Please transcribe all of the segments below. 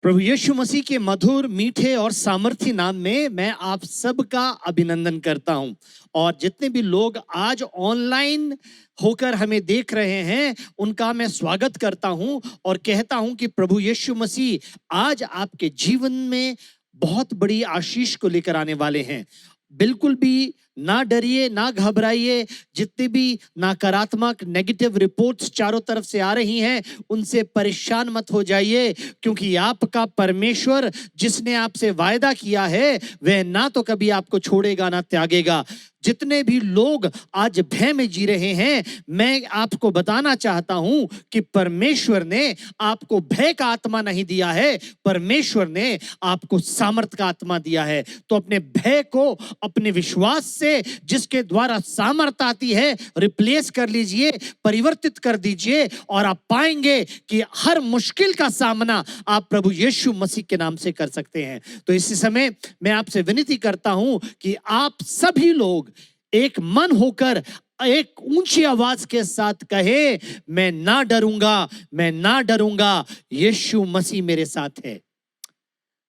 प्रभु यीशु मसीह के मधुर, मीठे और सामर्थी नाम में मैं आप सबका अभिनंदन करता हूं। और जितने भी लोग आज ऑनलाइन होकर हमें देख रहे हैं, उनका मैं स्वागत करता हूं और कहता हूं कि प्रभु यीशु मसीह आज आपके जीवन में बहुत बड़ी आशीष को लेकर आने वाले हैं। बिल्कुल भी ना डरिए, ना घबराइए। जितने भी नकारात्मक नेगेटिव रिपोर्ट्स चारों तरफ से आ रही हैं, उनसे परेशान मत हो जाइए, क्योंकि आपका परमेश्वर जिसने आपसे वायदा किया है, वह ना तो कभी आपको छोड़ेगा ना त्यागेगा। जितने भी लोग आज भय में जी रहे हैं, मैं आपको बताना चाहता हूं कि परमेश्वर ने आपको भय का आत्मा नहीं दिया है, परमेश्वर ने आपको सामर्थ का आत्मा दिया है। तो अपने भय को अपने विश्वास से, जिसके द्वारा सामर्थ आती है, रिप्लेस कर लीजिए, परिवर्तित कर दीजिए, और आप पाएंगे कि हर मुश्किल का सामना आप प्रभु यीशु मसीह के नाम से कर सकते हैं। तो इसी समय मैं आपसे विनती करता हूं कि आप सभी लोग एक मन होकर एक ऊंची आवाज के साथ कहे, मैं ना डरूंगा, मैं ना डरूंगा, यीशु मसीह मेरे साथ है।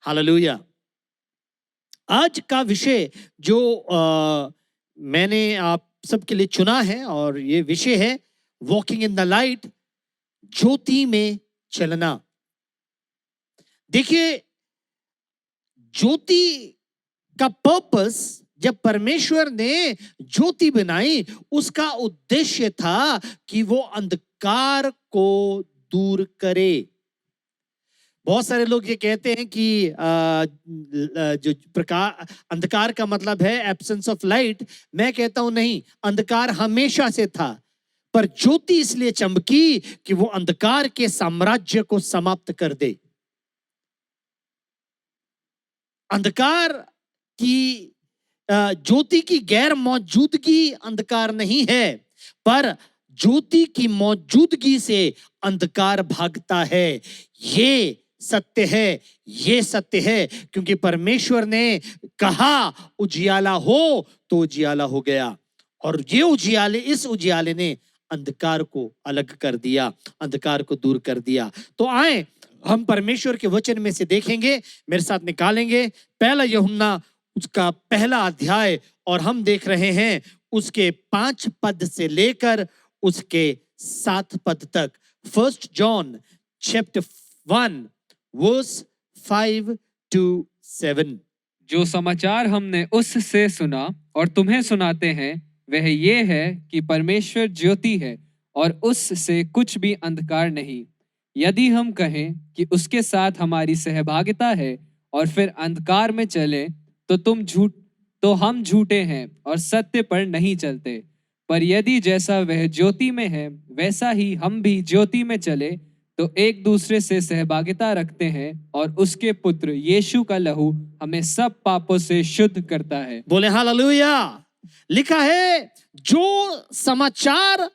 हालेलुया। आज का विषय जो मैंने आप सबके लिए चुना है, और ये विषय है वॉकिंग इन द लाइट, ज्योति में चलना। देखिए, ज्योति का पर्पस, जब परमेश्वर ने ज्योति बनाई, उसका उद्देश्य था कि वो अंधकार को दूर करे। बहुत सारे लोग ये कहते हैं कि जो प्रकाश, अंधकार का मतलब है एब्सेंस ऑफ लाइट। मैं कहता हूं नहीं, अंधकार हमेशा से था, पर ज्योति इसलिए चमकी कि वो अंधकार के साम्राज्य को समाप्त कर दे। अंधकार की ज्योति की गैर मौजूदगी अंधकार नहीं है, पर ज्योति की मौजूदगी से अंधकार भागता है। ये सत्य है, ये सत्य है, क्योंकि परमेश्वर ने कहा उजियाला हो तो उजियाला हो गया, और ये उजियाले, इस उजियाले ने अंधकार को अलग कर दिया, अंधकार को दूर कर दिया। तो आए हम परमेश्वर के वचन में से देखेंगे, मेरे साथ निकालेंगे पहला यूहन्ना उसका पहला अध्याय, और हम देख रहे हैं उसके 5 पद से लेकर उसके 7 पद तक। 1 जॉन चैप्टर 1 वर्स 5 to 7। जो समाचार हमने उससे सुना और तुम्हें सुनाते हैं, वह ये है कि परमेश्वर ज्योति है और उससे कुछ भी अंधकार नहीं। यदि हम कहें कि उसके साथ हमारी सहभागिता है और फिर अंधकार में चले, तो हम झूठे हैं और सत्य पर नहीं चलते। पर यदि जैसा वह ज्योति में है, वैसा ही हम भी ज्योति में चले, तो एक दूसरे से सहभागिता रखते हैं, और उसके पुत्र यीशु का लहू हमें सब पापों से शुद्ध करता है। बोले हालेलुया। लिखा है, जो समाचार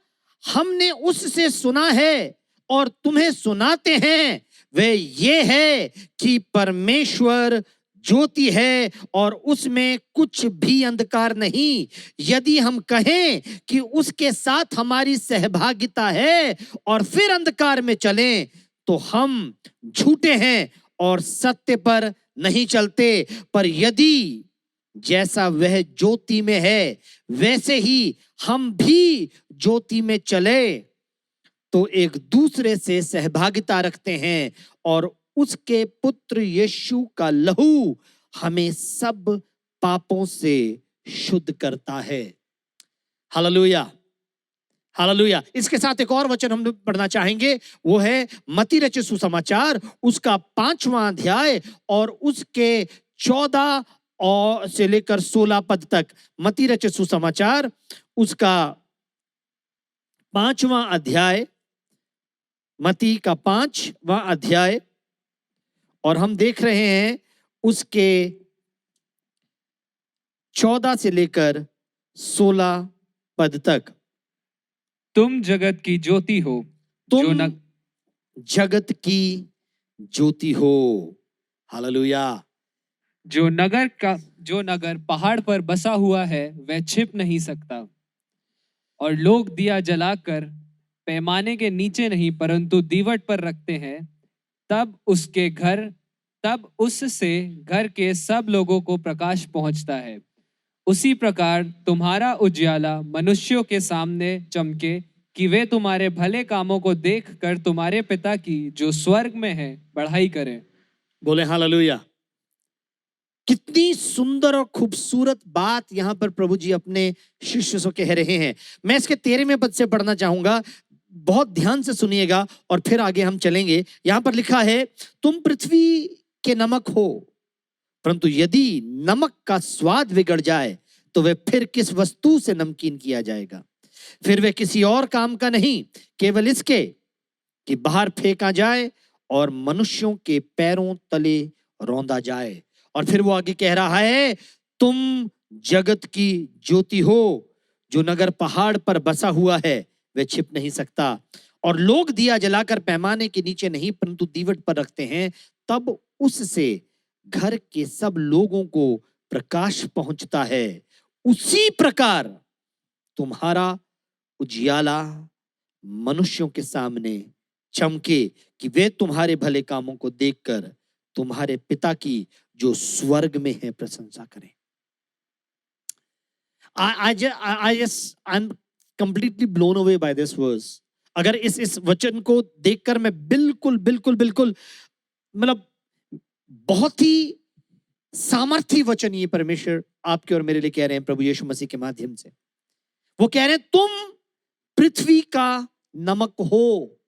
हमने उससे सुना है और तुम्हें सुनाते हैं, वे ये है कि परमेश्वर ज्योति है और उसमें कुछ भी अंधकार नहीं। यदि हम कहें कि उसके साथ हमारी सहभागिता है और फिर अंधकार में चलें, तो हम झूठे हैं और सत्य पर नहीं चलते। पर यदि जैसा वह ज्योति में है, वैसे ही हम भी ज्योति में चले, तो एक दूसरे से सहभागिता रखते हैं, और उसके पुत्र यीशु का लहू हमें सब पापों से शुद्ध करता है। Hallelujah, hallelujah. इसके साथ एक और वचन हम पढ़ना चाहेंगे, वो है मत्ती रचित सुसमाचार उसका 5वां अध्याय और उसके 14 और से लेकर 16 पद तक। मत्ती रचित सुसमाचार उसका 5वां अध्याय, मत्ती का 5वां अध्याय, और हम देख रहे हैं उसके 14 से लेकर 16 पद तक। तुम जगत की ज्योति हो, तुम जगत की ज्योति हो। हालेलुया। जो नगर पहाड़ पर बसा हुआ है, वह छिप नहीं सकता, और लोग दिया जलाकर पैमाने के नीचे नहीं, परंतु दीवट पर रखते हैं, तब उसके घर तब उससे घर के सब लोगों को प्रकाश पहुंचता है। उसी प्रकार तुम्हारा उजियाला मनुष्यों के सामने चमके, कि वे तुम्हारे भले कामों को देखकर तुम्हारे पिता की जो स्वर्ग में है बड़ाई करें। बोले हालेलुया। कितनी सुंदर और खूबसूरत बात यहां पर प्रभु जी अपने शिष्य से कह रहे हैं। मैं इसके 13वें पद से पढ़ना चाहूंगा, बहुत ध्यान से सुनिएगा और फिर आगे हम चलेंगे। यहां पर लिखा है, तुम पृथ्वी के नमक हो, परंतु यदि नमक का स्वाद बिगड़ जाए तो वह फिर किस वस्तु से नमकीन किया जाएगा? फिर वह किसी और काम का नहीं, केवल इसके कि बाहर फेंका जाए और मनुष्यों के पैरों तले रौंदा जाए। और फिर वो आगे कह रहा है, तुम जगत की ज्योति हो। जो नगर पहाड़ पर बसा हुआ है वह छिप नहीं सकता, और लोग दिया जलाकर पैमाने के नीचे नहीं परंतु दीवट पर रखते हैं, तब उससे घर के सब लोगों को प्रकाश पहुंचता है। उसी प्रकार तुम्हारा उजियाला मनुष्यों के सामने चमके, कि वे तुम्हारे भले कामों को देखकर तुम्हारे पिता की जो स्वर्ग में है प्रशंसा करें। I'm completely blown away by this verse. अगर इस वचन को देखकर मैं बिल्कुल बिल्कुल बिल्कुल मतलब बहुत ही सामर्थी वचन ये परमेश्वर आपके और मेरे लिए कह रहे हैं प्रभु यीशु मसीह के माध्यम से। वो कह रहे हैं, तुम पृथ्वी का नमक हो।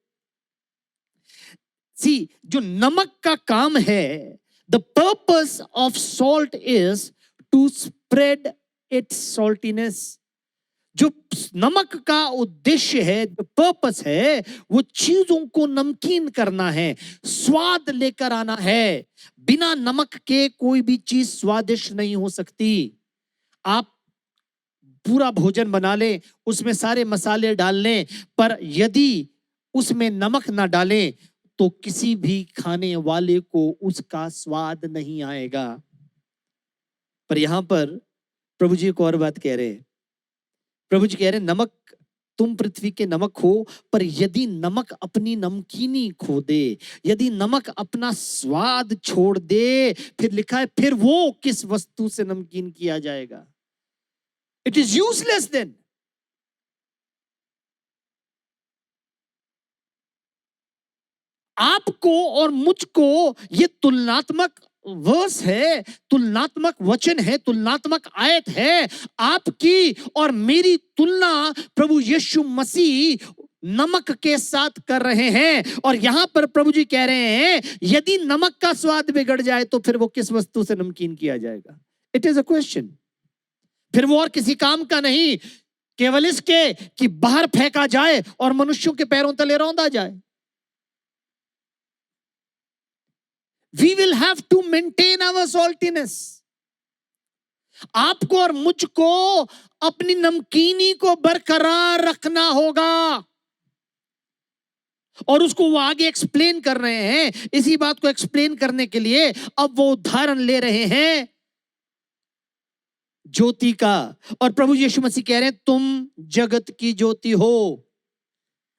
सी, जो नमक का काम है, the purpose of salt is to spread its saltiness. जो नमक का उद्देश्य है, जो पर्पस है, वो चीजों को नमकीन करना है, स्वाद लेकर आना है। बिना नमक के कोई भी चीज स्वादिष्ट नहीं हो सकती। आप पूरा भोजन बना लें, उसमें सारे मसाले डाल लें, पर यदि उसमें नमक ना डालें तो किसी भी खाने वाले को उसका स्वाद नहीं आएगा। पर यहां पर प्रभु जी एक और बात कह रहे हैं। प्रभु जी कह रहे हैं, नमक, तुम पृथ्वी के नमक हो, पर यदि नमक अपनी नमकीनी खो दे, यदि नमक अपना स्वाद छोड़ दे, फिर लिखा है, फिर वो किस वस्तु से नमकीन किया जाएगा? It is useless then. आपको और मुझको ये तुलनात्मक वर्स है, तुलनात्मक वचन है, तुलनात्मक आयत है। आपकी और मेरी तुलना प्रभु यीशु मसीह नमक के साथ कर रहे हैं। और यहां पर प्रभु जी कह रहे हैं, यदि नमक का स्वाद बिगड़ जाए तो फिर वो किस वस्तु से नमकीन किया जाएगा? It is a question. फिर वो और किसी काम का नहीं, केवल इसके कि बाहर फेंका जाए और मनुष्यों के पैरों तले रौंदा जाए। We will have to maintain our saltiness. आपको और मुझको अपनी नमकीनी को बरकरार रखना होगा। और उसको वो आगे एक्सप्लेन कर रहे हैं। इसी बात को एक्सप्लेन करने के लिए अब वो उदाहरण ले रहे हैं ज्योति का। और प्रभु यीशु मसीह कह रहे हैं, तुम जगत की ज्योति हो।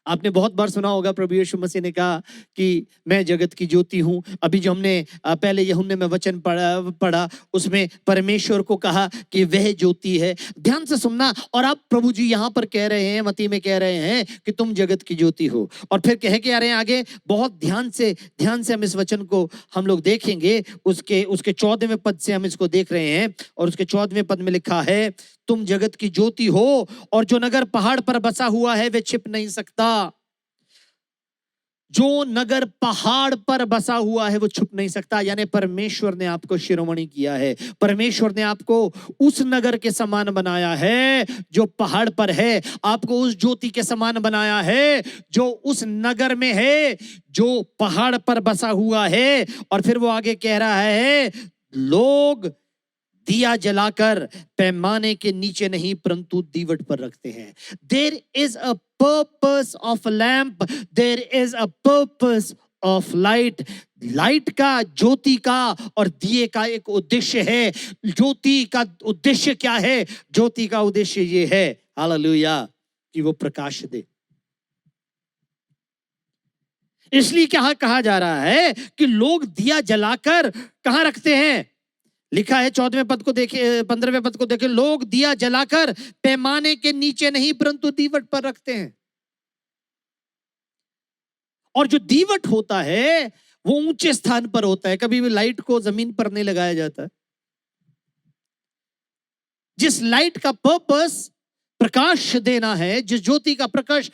आपने बहुत बार सुना होगा प्रभु यीशु मसीह ने कहा कि मैं जगत की ज्योति हूं। अभी जो हमने पहले यूहन्ना में वचन पढ़ा उसमें परमेश्वर को कहा कि वह ज्योति है। ध्यान से सुनना। और अब प्रभु जी यहां पर कह रहे हैं, मत्ती में कह रहे हैं कि तुम जगत की ज्योति हो। और फिर कह के आ रहे हैं आगे, बहुत ध्यान से हम इस वचन को हम लोग देखेंगे। उसके 14वें पद से हम इसको देख रहे हैं। और उसके 14वें पद में लिखा है, तुम जगत की ज्योति हो, और जो नगर पहाड़ पर बसा हुआ है वह छिप नहीं सकता। जो नगर पहाड़ पर बसा हुआ है वो छुप नहीं सकता। यानी परमेश्वर ने आपको शिरोमणि किया है। परमेश्वर ने आपको उस नगर के समान बनाया है जो पहाड़ पर है। आपको उस ज्योति के समान बनाया है जो उस नगर में है, जो पहाड़ पर बसा हुआ है। और फिर वो आगे कह रहा है, लोग दिया जलाकर पैमाने के नीचे नहीं परंतु दीवट पर रखते हैं। There is a purpose of lamp, there is a purpose of light. Light का, ज्योति का और दिए का एक उद्देश्य है। ज्योति का उद्देश्य क्या है? ज्योति का उद्देश्य ये है, हालेलुया, कि वो प्रकाश दे। इसलिए क्या कहा जा रहा है कि लोग दिया जलाकर कहां रखते हैं? लिखा है 14वें पद को देखे, 15वें पद को देखे, लोग दिया जलाकर पैमाने के नीचे नहीं परंतु दीवट पर रखते हैं। और जो दीवट होता है वो ऊंचे स्थान पर होता है, कभी भी लाइट को जमीन पर नहीं लगाया जाता। जिस लाइट का पर्पस प्रकाश देना है, जिस ज्योति का प्रकाश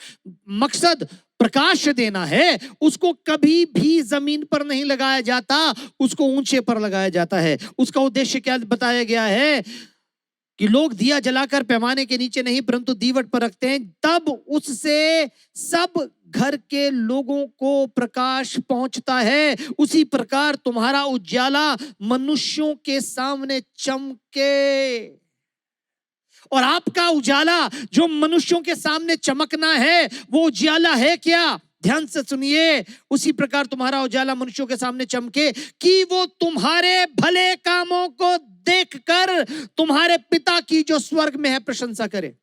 मकसद प्रकाश देना है, उसको कभी भी जमीन पर नहीं लगाया जाता, उसको ऊंचे पर लगाया जाता है। उसका उद्देश्य क्या बताया गया है कि लोग दिया जलाकर पैमाने के नीचे नहीं परंतु दीवट पर रखते हैं, तब उससे सब घर के लोगों को प्रकाश पहुंचता है। उसी प्रकार तुम्हारा उजाला मनुष्यों के सामने चमके। और आपका उजाला जो मनुष्यों के सामने चमकना है, वो उजाला है क्या? ध्यान से सुनिए, उसी प्रकार तुम्हारा उजाला मनुष्यों के सामने चमके कि वो तुम्हारे भले कामों को देखकर तुम्हारे पिता की जो स्वर्ग में है प्रशंसा करे।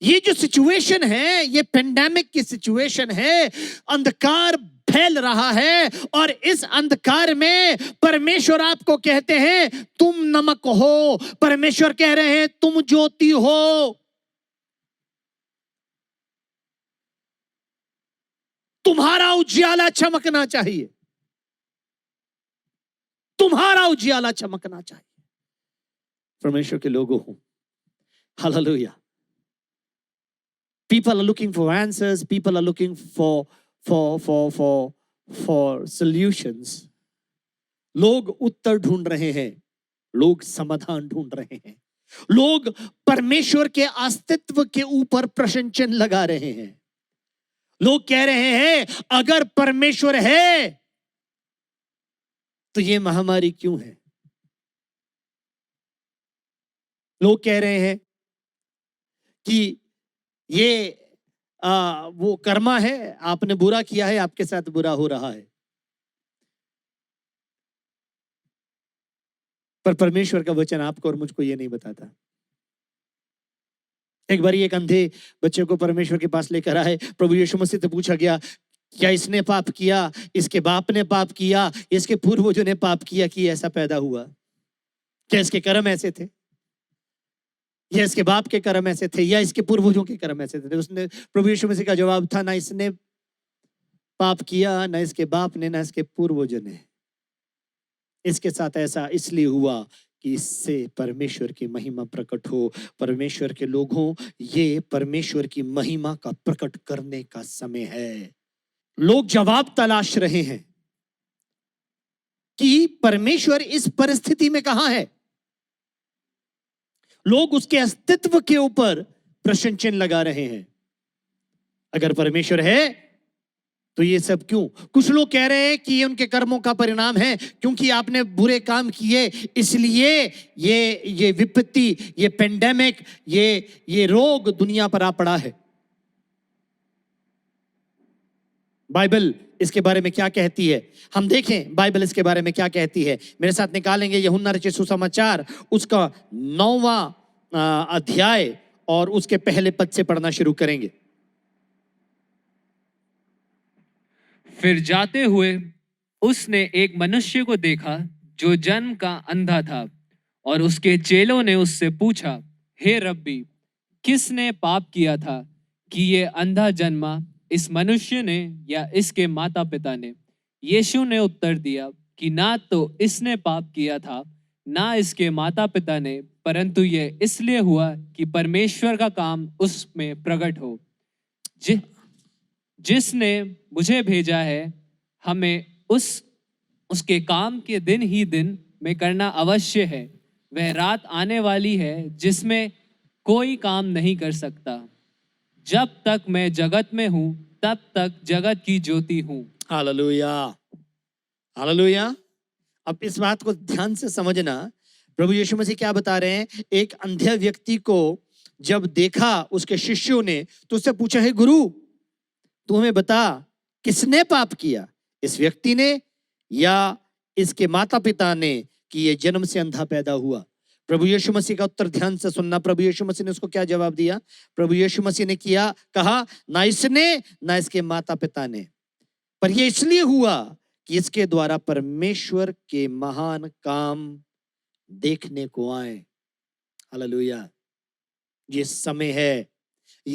ये जो सिचुएशन है, ये पेंडेमिक की सिचुएशन है, अंधकार फैल रहा है और इस अंधकार में परमेश्वर आपको कहते हैं तुम नमक हो। परमेश्वर कह रहे हैं तुम ज्योति हो। तुम्हारा उजियाला चमकना चाहिए, तुम्हारा उजियाला चमकना चाहिए। परमेश्वर के लोगों हो, hallelujah. People are looking for answers. People are looking for solutions. लोग उत्तर ढूंढ रहे हैं, लोग समाधान ढूंढ रहे हैं, लोग परमेश्वर के अस्तित्व के ऊपर प्रशंसन लगा रहे हैं। लोग कह रहे हैं अगर परमेश्वर है तो ये महामारी क्यों है? लोग कह रहे हैं कि ये वो कर्मा है, आपने बुरा किया है, आपके साथ बुरा हो रहा है। पर परमेश्वर का वचन आपको और मुझको ये नहीं बताता। एक बार एक अंधे बच्चे को परमेश्वर के पास लेकर आए। प्रभु यीशु मसीह से पूछा गया क्या इसने पाप किया, इसके बाप ने पाप किया, इसके पूर्वजों ने पाप किया कि ऐसा पैदा हुआ? क्या इसके कर्म ऐसे थे, या इसके बाप के कर्म ऐसे थे, या इसके पूर्वजों के कर्म ऐसे थे? उसने, प्रभु यीशु मसीह का जवाब था ना इसने पाप किया, ना इसके बाप ने, ना इसके पूर्वजों ने। इसके साथ ऐसा इसलिए हुआ कि इससे परमेश्वर की महिमा प्रकट हो। परमेश्वर के लोगों, ये परमेश्वर की महिमा का प्रकट करने का समय है। लोग जवाब तलाश रहे हैं कि परमेश्वर इस परिस्थिति में कहां है। लोग उसके अस्तित्व के ऊपर प्रश्न चिन्ह लगा रहे हैं। अगर परमेश्वर है तो ये सब क्यों? कुछ लोग कह रहे हैं कि ये उनके कर्मों का परिणाम है, क्योंकि आपने बुरे काम किए इसलिए ये विपत्ति, ये पेंडेमिक, ये रोग दुनिया पर आ पड़ा है। बाइबल इसके बारे में क्या कहती है? हम देखें बाइबल इसके बारे में क्या कहती है। मेरे साथ निकालेंगे यूहन्ना रचित सुसमाचार उसका 9वां अध्याय और उसके पहले पद से पढ़ना शुरू करेंगे। फिर जाते हुए उसने एक मनुष्य को देखा जो जन्म का अंधा था, और उसके चेलों ने उससे पूछा, हे रब्बी, किसने पाप किया था कि ये अंधा जन्मा, इस मनुष्य ने या इसके माता पिता ने? यीशु ने उत्तर दिया कि ना तो इसने पाप किया था, ना इसके माता पिता ने, परंतु ये इसलिए हुआ कि परमेश्वर का काम उसमें प्रकट हो। जिसने मुझे भेजा है हमें उसके काम के दिन ही दिन में करना अवश्य है। वह रात आने वाली है जिसमें कोई काम नहीं कर सकता। जब तक मैं जगत में हूं तब तक जगत की ज्योति हूं। Hallelujah, hallelujah. अब इस बात को ध्यान से समझना। प्रभु यीशु मसीह क्या बता रहे हैं? एक अंधे व्यक्ति को जब देखा उसके शिष्यों ने तो उससे पूछा, है गुरु तू हमें बता किसने पाप किया, इस व्यक्ति ने या इसके माता पिता ने, कि ये जन्म से अंधा पैदा हुआ? प्रभु यीशु मसीह का उत्तर ध्यान से सुनना। प्रभु यीशु मसीह ने उसको क्या जवाब दिया? प्रभु यीशु मसीह ने कहा, ना इसने ना इसके माता पिता ने, पर यह इसलिए हुआ कि इसके द्वारा परमेश्वर के महान काम देखने को आए। हालेलुया। ये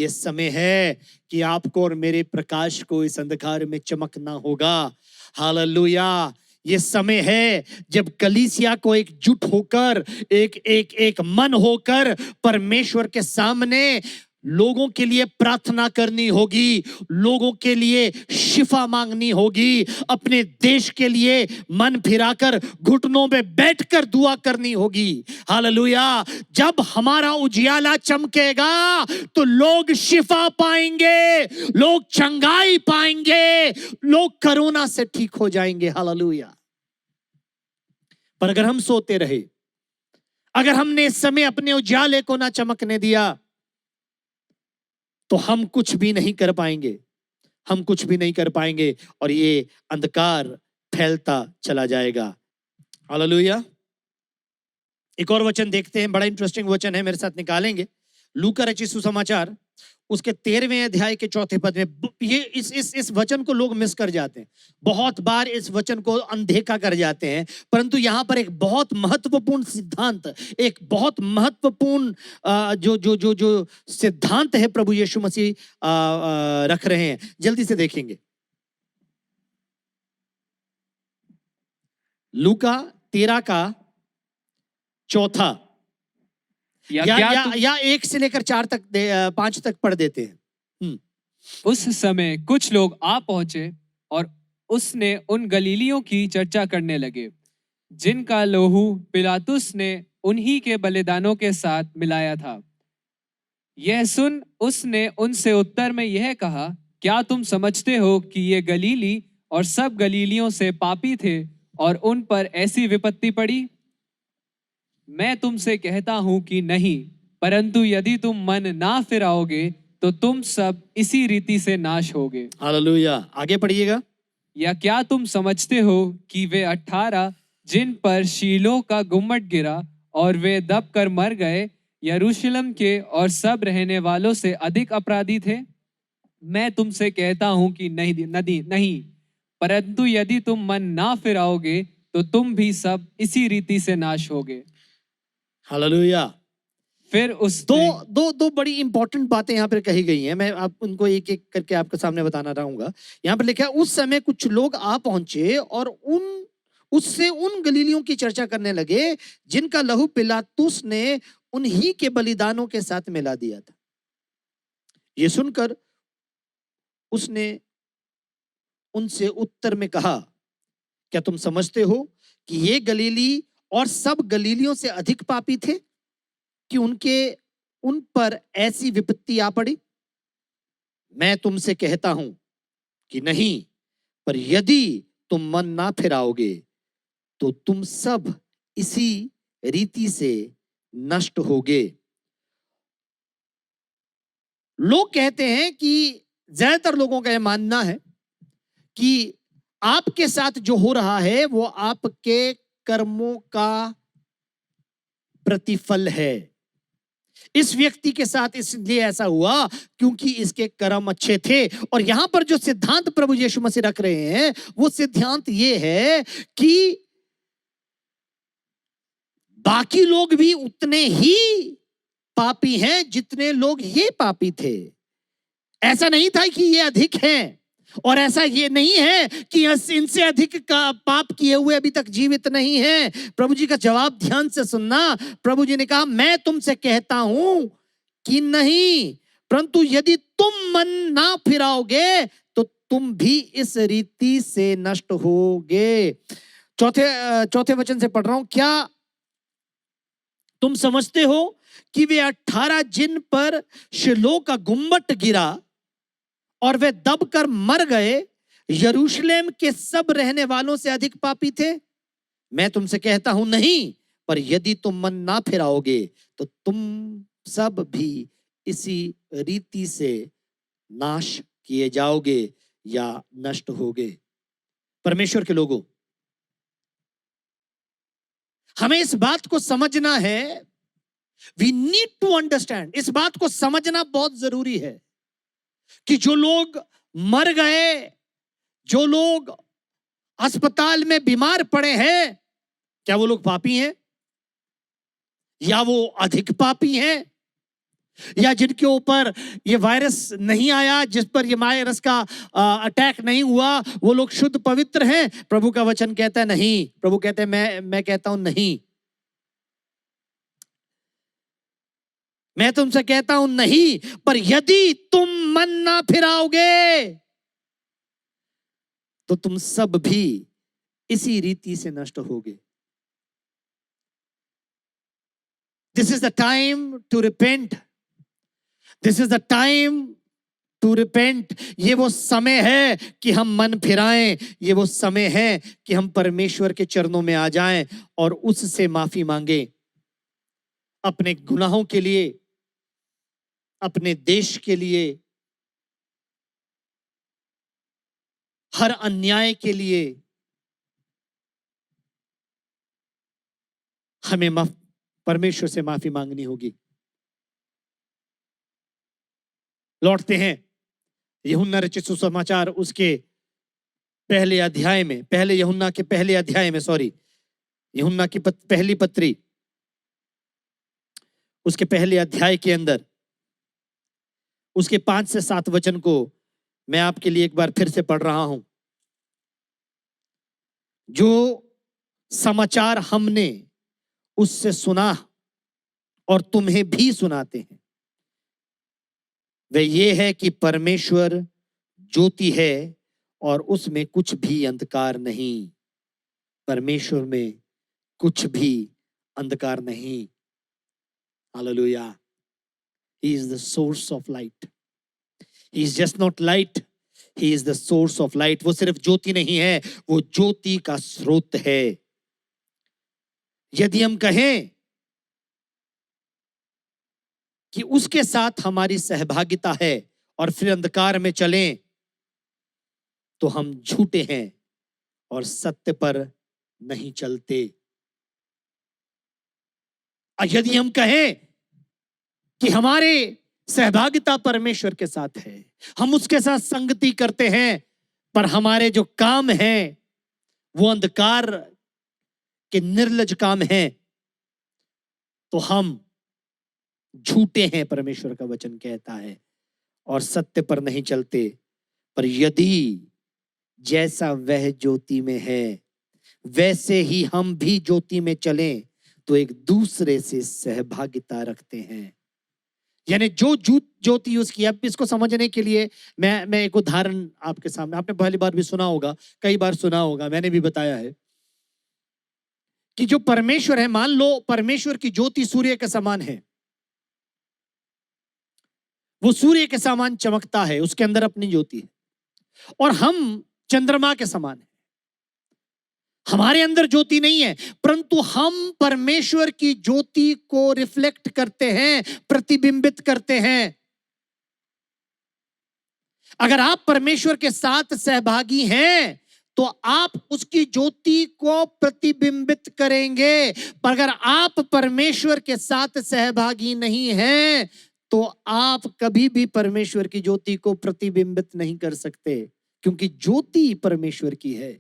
समय है कि आपको और मेरे प्रकाश को इस अंधकार में चमकना होगा। हालेलुया। ये समय है जब कलीसिया को एकजुट होकर एक मन होकर परमेश्वर के सामने लोगों के लिए प्रार्थना करनी होगी, लोगों के लिए शिफा मांगनी होगी, अपने देश के लिए मन फिराकर घुटनों में बैठकर दुआ करनी होगी। हालेलुया। जब हमारा उजियाला चमकेगा तो लोग शिफा पाएंगे, लोग चंगाई पाएंगे, लोग कोरोना से ठीक हो जाएंगे। हालेलुया। पर अगर हम सोते रहे, अगर हमने इस समय अपने उजाले को ना चमकने दिया, तो हम कुछ भी नहीं कर पाएंगे, हम कुछ भी नहीं कर पाएंगे और ये अंधकार फैलता चला जाएगा। हालेलुया। एक और वचन देखते हैं, बड़ा इंटरेस्टिंग वचन है, मेरे साथ निकालेंगे। लूका रचित सुसमाचार उसके 13वें अध्याय के 4थे पद में। ये इस वचन को लोग मिस कर जाते हैं, बहुत बार इस वचन को अनदेखा कर जाते हैं, परंतु यहां पर एक बहुत महत्वपूर्ण सिद्धांत, एक बहुत महत्वपूर्ण जो सिद्धांत है प्रभु यीशु मसीह रख रहे हैं। जल्दी से देखेंगे। लूका 13 का 4 या 1 से लेकर 4 तक 5 तक पढ़ देते हैं। उस समय कुछ लोग आ पहुंचे और उसने उन गलीलियों की चर्चा करने लगे जिनका लहू पिलातुस ने उन्हीं के बलिदानों के साथ मिलाया था। यह सुन उसने उनसे उत्तर में यह कहा, क्या तुम समझते हो कि ये गलीली और सब गलीलियों से पापी थे और उन पर ऐसी विपत्ति पड़ी? मैं तुमसे कहता हूं कि नहीं, परंतु यदि तुम मन ना फिराओगे तो तुम सब इसी रीति से नाश होगे। हालेलुया। आगे पढ़िएगा। या क्या तुम समझते हो कि वे 18 जिन पर शीलो का गुम्मट गिरा और वे दब कर मर गए, यरूशलेम के और सब रहने वालों से अधिक अपराधी थे? मैं तुमसे कहता हूं कि नहीं, परंतु यदि तुम मन ना फिराओगे तो तुम भी सब इसी रीति से नाश होगे। हालेलुया। फिर उस दो बड़ी इंपॉर्टेंट बातें यहाँ पर कही गई हैं, मैं आप उनको एक एक करके आपके सामने बताना रहूंगा। यहाँ पर लिखा है, उस समय कुछ लोग आ पहुंचे और उससे उन गलीलियों की चर्चा करने लगे जिनका लहू पिलातुस ने उन्हीं के बलिदानों के साथ मिला दिया था। ये सुनकर उसने उनसे उत्तर में कहा, क्या तुम समझते हो कि ये गलीली और सब गलीलियों से अधिक पापी थे कि उन पर ऐसी विपत्ति आ पड़ी? मैं तुमसे कहता हूं कि नहीं, पर यदि तुम मन ना फिराओगे तो तुम सब इसी रीति से नष्ट होगे। लोग कहते हैं कि ज्यादातर लोगों का यह मानना है कि आपके साथ जो हो रहा है वो आपके कर्मों का प्रतिफल है। इस व्यक्ति के साथ इसलिए ऐसा हुआ क्योंकि इसके कर्म अच्छे थे। और यहां पर जो सिद्धांत प्रभु यीशु मसीह रख रहे हैं वो सिद्धांत ये है कि बाकी लोग भी उतने ही पापी हैं जितने लोग ये पापी थे। ऐसा नहीं था कि ये अधिक हैं, और ऐसा ये नहीं है कि इनसे अधिक का पाप किए हुए अभी तक जीवित नहीं हैं। प्रभु जी का जवाब ध्यान से सुनना। प्रभु जी ने कहा, मैं तुमसे कहता हूं कि नहीं, परंतु यदि तुम मन ना फिराओगे तो तुम भी इस रीति से नष्ट होगे। चौथे वचन से पढ़ रहा हूं। क्या तुम समझते हो कि वे 18 जिन पर शीलो का गुम्मट गिरा और वे दबकर मर गए, यरूशलेम के सब रहने वालों से अधिक पापी थे? मैं तुमसे कहता हूं नहीं, पर यदि तुम मन ना फिराओगे तो तुम सब भी इसी रीति से नाश किए जाओगे या नष्ट होगे। परमेश्वर के लोगों, हमें इस बात को समझना है, वी नीड टू अंडरस्टैंड, इस बात को समझना बहुत जरूरी है कि जो लोग मर गए, जो लोग अस्पताल में बीमार पड़े हैं, क्या वो लोग पापी हैं या वो अधिक पापी हैं? या जिनके ऊपर ये वायरस नहीं आया, जिस पर ये वायरस का अटैक नहीं हुआ, वो लोग शुद्ध पवित्र हैं? प्रभु का वचन कहता है नहीं। प्रभु कहते हैं मैं कहता हूं नहीं, मैं तुमसे कहता हूं नहीं, पर यदि तुम मन ना फिराओगे तो तुम सब भी इसी रीति से नष्ट होगे। This is the time to repent, this is the time to repent. ये वो समय है कि हम मन फिराएं, ये वो समय है कि हम परमेश्वर के चरणों में आ जाएं और उससे माफी मांगे, अपने गुनाहों के लिए, अपने देश के लिए, हर अन्याय के लिए। हमें परमेश्वर से माफी मांगनी होगी। लौटते हैं यूहन्ना रचित सुसमाचार उसके पहले अध्याय में, पहले यूहन्ना के पहले अध्याय में, सॉरी, यूहन्ना की पहली पत्री उसके पहले अध्याय के अंदर उसके 5 से 7 वचन को मैं आपके लिए एक बार फिर से पढ़ रहा हूं। जो समाचार हमने उससे सुना और तुम्हें भी सुनाते हैं, वह ये है कि परमेश्वर ज्योति है और उसमें कुछ भी अंधकार नहीं। परमेश्वर में कुछ भी अंधकार नहीं। Hallelujah. He is the source of light. He is just not light. He is the source of light. वो सिर्फ ज्योति नहीं है, वो ज्योति का स्रोत है। यदि हम कहें कि उसके साथ हमारी सहभागिता है और फिर अंधकार में चलें, तो हम झूठे हैं और सत्य पर नहीं चलते। यदि हम कहें कि हमारे सहभागिता परमेश्वर के साथ है, हम उसके साथ संगति करते हैं, पर हमारे जो काम हैं वो अंधकार के निर्लज काम हैं, तो हम झूठे हैं, परमेश्वर का वचन कहता है, और सत्य पर नहीं चलते। पर यदि जैसा वह ज्योति में है वैसे ही हम भी ज्योति में चलें, तो एक दूसरे से सहभागिता रखते हैं। यानी जो ज्योति यूज किया, अब इसको समझने के लिए मैं एक उदाहरण आपके सामने, आपने पहली बार भी सुना होगा, कई बार सुना होगा, मैंने भी बताया है कि जो परमेश्वर है, मान लो परमेश्वर की ज्योति सूर्य के समान है, वो सूर्य के समान चमकता है, उसके अंदर अपनी ज्योति है, और हम चंद्रमा के समान है। हमारे अंदर ज्योति नहीं है, परंतु हम परमेश्वर की ज्योति को रिफ्लेक्ट करते हैं, प्रतिबिंबित करते हैं। अगर आप परमेश्वर के साथ सहभागी हैं तो आप उसकी ज्योति को प्रतिबिंबित करेंगे, पर अगर आप परमेश्वर के साथ सहभागी नहीं हैं तो आप कभी भी परमेश्वर की ज्योति को प्रतिबिंबित नहीं कर सकते, क्योंकि ज्योति परमेश्वर की है।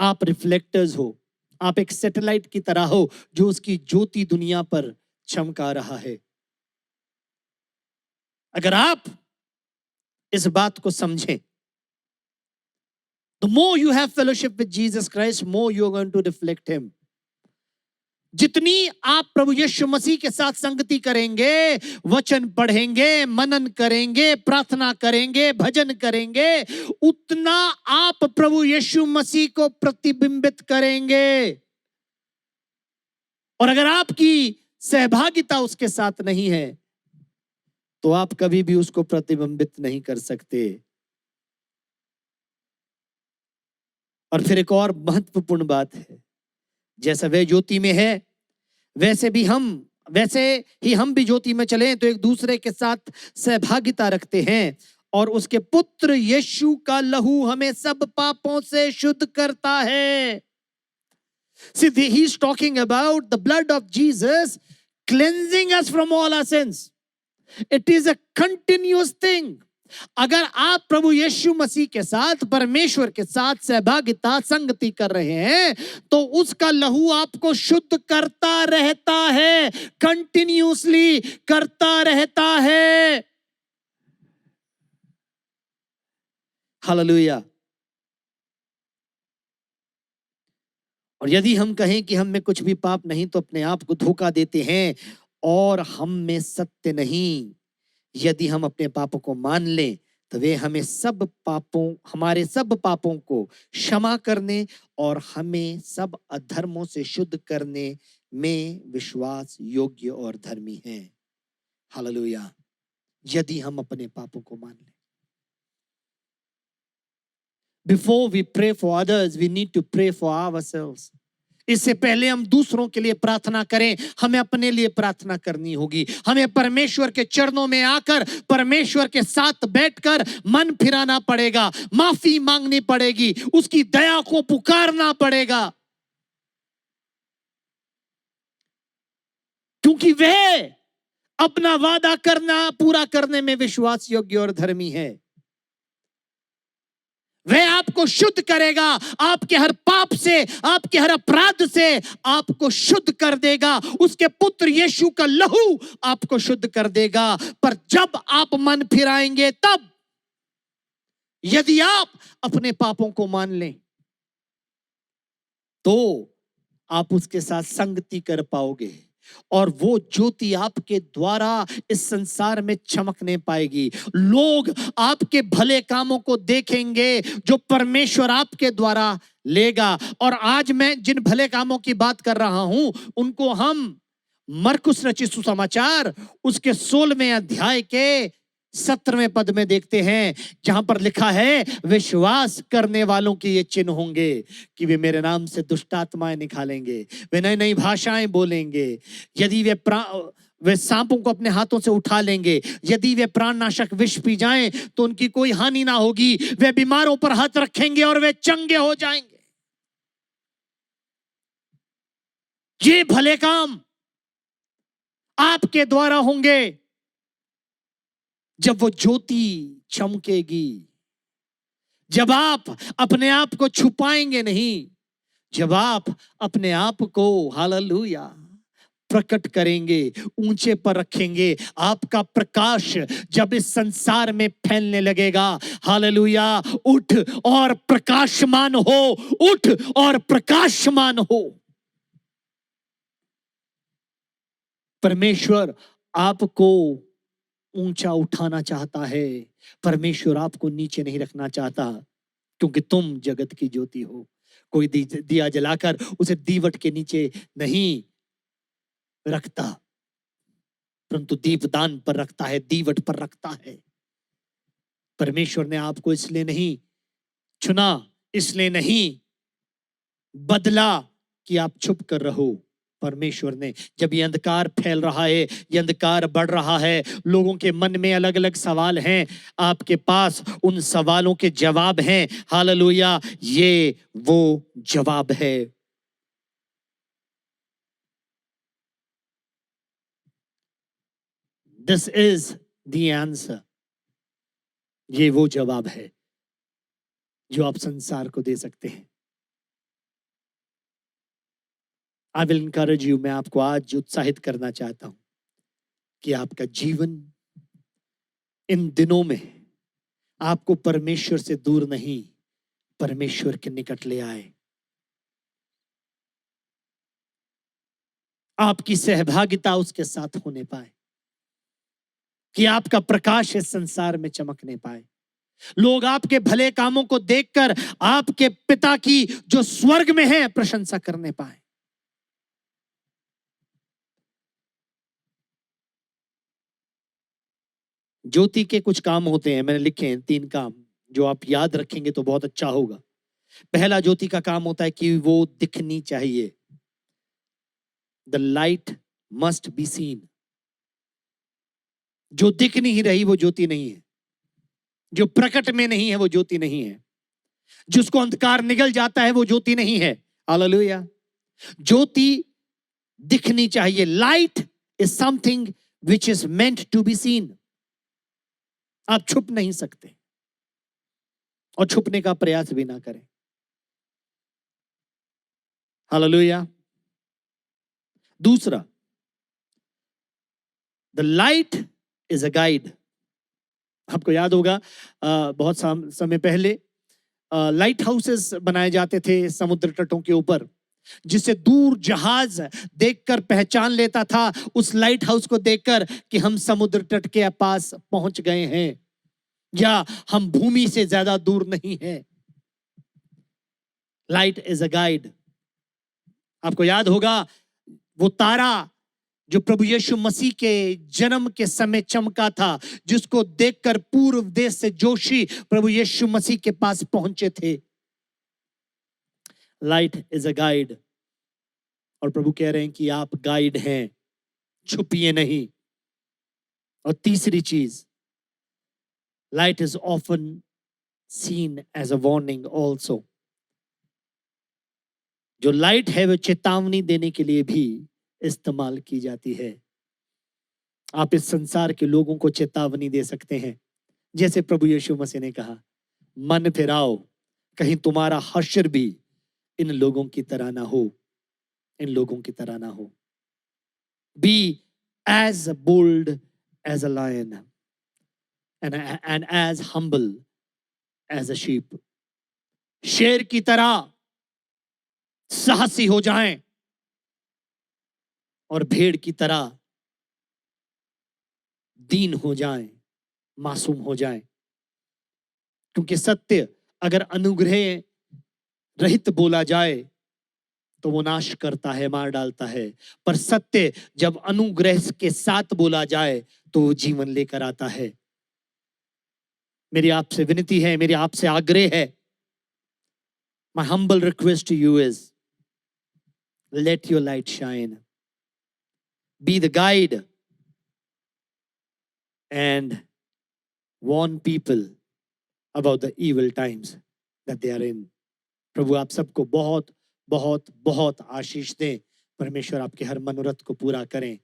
आप रिफ्लेक्टर्स हो, आप एक सैटेलाइट की तरह हो जो उसकी ज्योति दुनिया पर चमका रहा है। अगर आप इस बात को समझें, the more you have fellowship with Jesus Christ, more you are going to reflect him. जितनी आप प्रभु यीशु मसीह के साथ संगति करेंगे, वचन पढ़ेंगे, मनन करेंगे, प्रार्थना करेंगे, भजन करेंगे, उतना आप प्रभु यीशु मसीह को प्रतिबिंबित करेंगे। और अगर आपकी सहभागिता उसके साथ नहीं है तो आप कभी भी उसको प्रतिबिंबित नहीं कर सकते। और फिर एक और महत्वपूर्ण बात है, जैसा वह ज्योति में है वैसे ही हम भी ज्योति में चलें, तो एक दूसरे के साथ सहभागिता रखते हैं, और उसके पुत्र यीशु का लहू हमें सब पापों से शुद्ध करता है। See, he's talking about the blood of Jesus cleansing us from all our sins. It is a continuous thing. अगर आप प्रभु यीशु मसीह के साथ, परमेश्वर के साथ सहभागिता संगति कर रहे हैं, तो उसका लहू आपको शुद्ध करता रहता है, कंटिन्यूसली करता रहता है। हालेलुया। और यदि हम कहें कि हम में कुछ भी पाप नहीं, तो अपने आप को धोखा देते हैं और हम में सत्य नहीं। यदि हम अपने पापों को मान लें, तो वे हमें हमारे सब पापों को क्षमा करने और हमें सब अधर्मों से शुद्ध करने में विश्वास योग्य और धर्मी हैं। हालेलुया। यदि हम अपने पापों को मान लें। Before we pray for others, we need to pray for ourselves. इससे पहले हम दूसरों के लिए प्रार्थना करें, हमें अपने लिए प्रार्थना करनी होगी। हमें परमेश्वर के चरणों में आकर, परमेश्वर के साथ बैठकर मन फिराना पड़ेगा, माफी मांगनी पड़ेगी, उसकी दया को पुकारना पड़ेगा, क्योंकि वह अपना वादा पूरा करने में विश्वास योग्य और धर्मी है। वह आपको शुद्ध करेगा, आपके हर पाप से, आपके हर अपराध से आपको शुद्ध कर देगा। उसके पुत्र यीशु का लहू आपको शुद्ध कर देगा। पर जब आप मन फिराएंगे, तब यदि आप अपने पापों को मान लें, तो आप उसके साथ संगति कर पाओगे और वो ज्योति आपके द्वारा इस संसार में चमकने पाएगी। लोग आपके भले कामों को देखेंगे जो परमेश्वर आपके द्वारा लेगा। और आज मैं जिन भले कामों की बात कर रहा हूं, उनको हम मरकुस रचित सुसमाचार उसके 16वें अध्याय के 17वें पद में देखते हैं, जहां पर लिखा है, विश्वास करने वालों के ये चिन्ह होंगे कि वे मेरे नाम से दुष्ट आत्माएं निकालेंगे, वे नई नई भाषाएं बोलेंगे, यदि वे सांपों को अपने हाथों से उठा लेंगे, यदि वे प्राणनाशक विष पी जाएं तो उनकी कोई हानि ना होगी, वे बीमारों पर हाथ रखेंगे और वे चंगे हो जाएंगे। ये भले काम आपके द्वारा होंगे जब वो ज्योति चमकेगी, जब आप अपने आप को छुपाएंगे नहीं, जब आप अपने आप को हालेलुया प्रकट करेंगे, ऊंचे पर रखेंगे। आपका प्रकाश जब इस संसार में फैलने लगेगा, हालेलुया, उठ और प्रकाशमान हो, उठ और प्रकाशमान हो। परमेश्वर आपको ऊंचा उठाना चाहता है, परमेश्वर आपको नीचे नहीं रखना चाहता, क्योंकि तुम जगत की ज्योति हो। कोई दिया जलाकर उसे दीवट के नीचे नहीं रखता, परंतु दीपदान पर रखता है, दीवट पर रखता है। परमेश्वर ने आपको इसलिए नहीं चुना, इसलिए नहीं बदला कि आप छुप कर रहो। परमेश्वर ने, जब ये अंधकार फैल रहा है, ये अंधकार बढ़ रहा है, लोगों के मन में अलग अलग सवाल हैं, आपके पास उन सवालों के जवाब हैं। हालेलुया, ये वो जवाब है। This is the answer. ये वो जवाब है जो आप संसार को दे सकते हैं। आई विल इनकरेज यू, मैं आपको आज उत्साहित करना चाहता हूं कि आपका जीवन इन दिनों में आपको परमेश्वर से दूर नहीं, परमेश्वर के निकट ले आए। आपकी सहभागिता उसके साथ होने पाए, कि आपका प्रकाश इस संसार में चमकने पाए। लोग आपके भले कामों को देखकर आपके पिता की जो स्वर्ग में है प्रशंसा करने पाए। ज्योति के कुछ काम होते हैं, मैंने लिखे हैं 3 काम, जो आप याद रखेंगे तो बहुत अच्छा होगा। पहला ज्योति का काम होता है कि वो दिखनी चाहिए। The light must be seen. जो दिख नहीं रही वो ज्योति नहीं है, जो प्रकट में नहीं है वो ज्योति नहीं है, जिसको अंधकार निगल जाता है वो ज्योति नहीं है। हालेलुया। ज्योति दिखनी चाहिए. Light is something which is meant to be seen. आप छुप नहीं सकते और छुपने का प्रयास भी ना करें. हालेलुया. दूसरा, the light is a guide. आपको याद होगा बहुत समय पहले लाइट हाउसेस बनाए जाते थे समुद्र तटों के ऊपर, जिसे दूर जहाज देखकर पहचान लेता था उस लाइट हाउस को देखकर कि हम समुद्र तट के पास पहुंच गए हैं या हम भूमि से ज्यादा दूर नहीं है. Light is a guide. आपको याद होगा वो तारा जो प्रभु यीशु मसीह के जन्म के समय चमका था, जिसको देखकर पूर्व देश से जोशी प्रभु यीशु मसीह के पास पहुंचे थे. Light is a guide. और प्रभु कह रहे हैं कि आप गाइड हैं, छुपिए नहीं. और तीसरी चीज, light is often seen as a warning also. जो लाइट है वो चेतावनी देने के लिए भी इस्तेमाल की जाती है. आप इस संसार के लोगों को चेतावनी दे सकते हैं, जैसे प्रभु यीशु मसीह ने कहा, मन फिराओ, कहीं तुम्हारा हश्र भी इन लोगों की तरह ना हो, इन लोगों की तरह ना हो. Be as bold as a lion and as humble as a sheep. शेर की तरह साहसी हो जाएं और भेड़ की तरह दीन हो जाएं, मासूम हो जाएं. क्योंकि सत्य अगर अनुग्रह रहित बोला जाए तो वो नाश करता है, मार डालता है. पर सत्य जब अनुग्रह के साथ बोला जाए तो वो जीवन लेकर आता है. मेरी आपसे विनती है, मेरी आपसे आग्रह है, my humble request to you is, let your light shine. Be the guide and warn people about the evil times that they are in. प्रभु आप सबको बहुत बहुत बहुत आशीष दें. परमेश्वर आपके हर मनोरथ को पूरा करें.